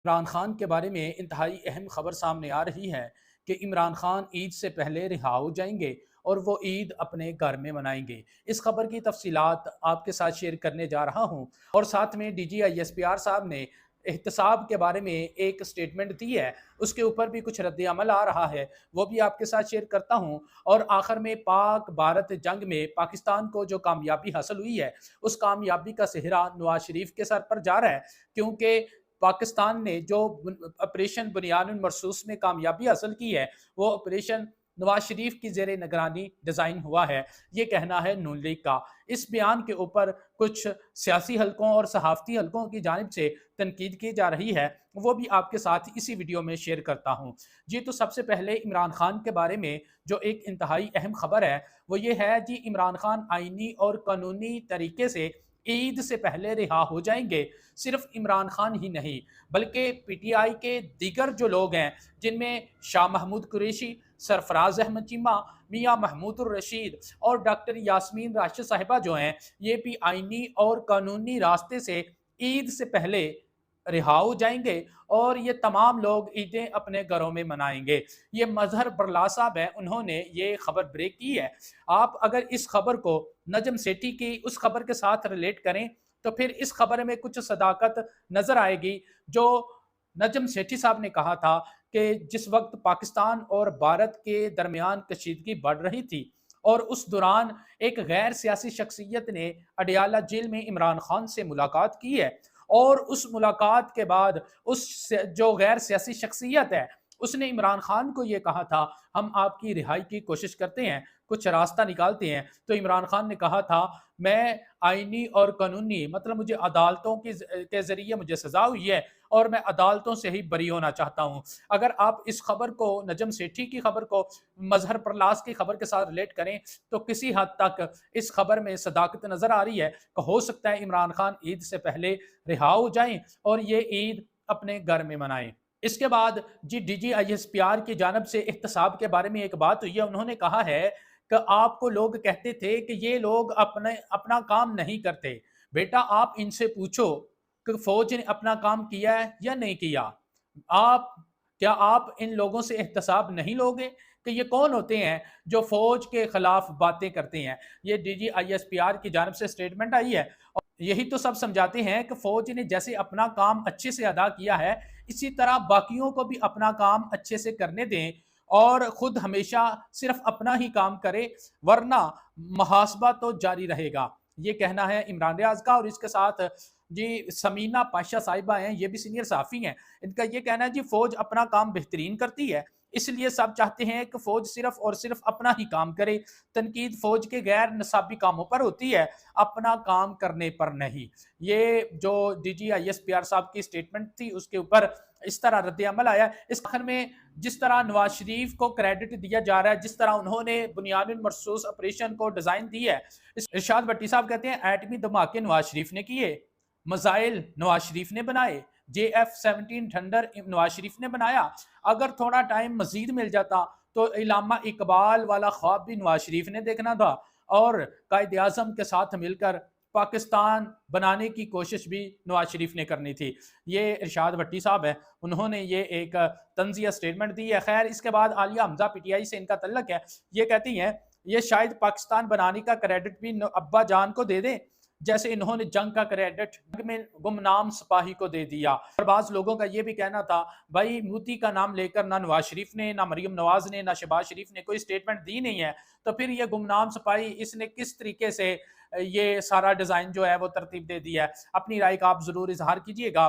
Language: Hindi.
इमरान खान के बारे में इंतहाई अहम खबर सामने आ रही है कि इमरान खान ईद से पहले रिहा हो जाएंगे और वो ईद अपने घर में मनाएंगे। इस खबर की तफसीलात आपके साथ शेयर करने जा रहा हूं और साथ में DGI SPR साहब ने एहतसाब के बारे में एक स्टेटमेंट दी है, उसके ऊपर भी कुछ रद्द अमल आ रहा है, वो भी आपके साथ शेयर करता हूं। और आखिर में पाक भारत जंग में पाकिस्तान को जो कामयाबी हासिल हुई है, उस कामयाबी का सेहरा नवाज शरीफ के सर पर जा रहा है, क्योंकि पाकिस्तान ने जो ऑपरेशन बुनियानुल मरसूस में कामयाबी हासिल की है, वो ऑपरेशन नवाज शरीफ की जेर निगरानी डिज़ाइन हुआ है। ये कहना है नून लीग का। इस बयान के ऊपर कुछ सियासी हलकों और सहाफ़ती हलकों की जानिब से तनकीद की जा रही है, वो भी आपके साथ इसी वीडियो में शेयर करता हूँ। जी, तो सबसे पहले इमरान खान के बारे में जो एक इंतहाई अहम खबर है, वो ये है जी, इमरान खान आइनी और कानूनी तरीके से ईद से पहले रिहा हो जाएंगे। सिर्फ इमरान खान ही नहीं, बल्कि PTI के दीगर जो लोग हैं, जिनमें शाह महमूद कुरैशी, सरफराज अहमद चीमा, मियाँ महमूदुर रशीद और डॉक्टर यास्मीन राशिद साहिबा जो हैं, ये भी आइनी और कानूनी रास्ते से ईद से पहले रिहा हो जाएंगे और ये तमाम लोग ईदें अपने घरों में मनाएंगे। ये मजहर बरला साहब हैं, उन्होंने ये खबर ब्रेक की है। आप अगर इस खबर को नजम सेठी की उस खबर के साथ रिलेट करें, तो फिर इस खबर में कुछ सदाकत नजर आएगी। जो नजम सेठी साहब ने कहा था कि जिस वक्त पाकिस्तान और भारत के दरमियान कशीदगी बढ़ रही थी और उस दौरान एक गैर सियासी शख्सियत ने अडियाला जेल में इमरान खान से मुलाकात की है, और उस मुलाकात के बाद उस जो गैर सियासी शख्सियत है, उसने इमरान खान को ये कहा था, हम आपकी रिहाई की कोशिश करते हैं, कुछ रास्ता निकालते हैं। तो इमरान खान ने कहा था, मैं आइनी और कानूनी मतलब मुझे अदालतों के जरिए मुझे सजा हुई है और मैं अदालतों से ही बरी होना चाहता हूँ। अगर आप इस खबर को, नजम सेठी की खबर को मजहर परलास की खबर के साथ रिलेट करें, तो किसी हद तक इस खबर में सदाकत नजर आ रही है कि हो सकता है इमरान खान ईद से पहले रिहा हो जाएं और ये ईद अपने घर में मनाएं। इसके बाद जी, DGI SPR की जानब से एहतसाब के बारे में एक बात हुई है। उन्होंने कहा है कि आपको लोग कहते थे कि ये लोग अपना काम नहीं करते। बेटा, आप इनसे पूछो कि फौज ने अपना काम किया है या नहीं किया। आप क्या आप इन लोगों से एहतसाब नहीं लोगे कि ये कौन होते हैं जो फौज के खिलाफ बातें करते हैं। ये DGI SPR की जानब से स्टेटमेंट आई है और यही तो सब समझाते हैं कि फौज ने जैसे अपना काम अच्छे से अदा किया है, इसी तरह बाकियों को भी अपना काम अच्छे से करने दें और खुद हमेशा सिर्फ अपना ही काम करे, वरना मुहासबा तो जारी रहेगा। ये कहना है इमरान रियाज का। और इसके साथ जी, समीना पाशा साहिबा हैं, ये भी सीनियर साफ़ी हैं। इनका ये कहना है जी, फौज अपना काम बेहतरीन करती है, इसलिए सब चाहते हैं कि फौज सिर्फ और सिर्फ अपना ही काम करे। तनकीद फौज के गैर नसाबी कामों पर होती है, अपना काम करने पर नहीं। ये जो DGI SPR साहब की स्टेटमेंट थी, उसके ऊपर इस तरह रद्द अमल आया। इस आखिर में जिस तरह नवाज शरीफ को क्रेडिट दिया जा रहा है, जिस तरह उन्होंने बुनियानुल मरसूस ऑपरेशन को डिजाइन दी है, इरशाद भट्टी साहब कहते हैं एटमी धमाके नवाज शरीफ ने किए, मिसाइल नवाज शरीफ ने बनाए, JF-17 थंडर नवाज शरीफ ने बनाया। अगर थोड़ा टाइम मजीद मिल जाता तो इलामा इकबाल वाला ख्वाब भी नवाज शरीफ ने देखना था और कायद आजम के साथ मिलकर पाकिस्तान बनाने की कोशिश भी नवाज शरीफ ने करनी थी। ये इरशाद भट्टी साहब है, उन्होंने ये एक तंजिया स्टेटमेंट दी है। खैर, इसके बाद आलिया हमजा PTI से इनका तल्लक है। ये कहती हैं ये शायद पाकिस्तान बनाने का क्रेडिट भी अब्बा जान को दे दें, जैसे इन्होंने जंग का क्रेडिट में गुमनाम सिपाही को दे दिया। और बाज लोगों का ये भी कहना था, भाई मोदी का नाम लेकर ना नवाज शरीफ ने, ना मरियम नवाज ने, ना शहबाज शरीफ ने कोई स्टेटमेंट दी नहीं है, तो फिर ये गुमनाम सिपाही इसने किस तरीके से ये सारा डिजाइन जो है वो तरतीब दे दिया है। अपनी राय का आप जरूर इजहार कीजिएगा।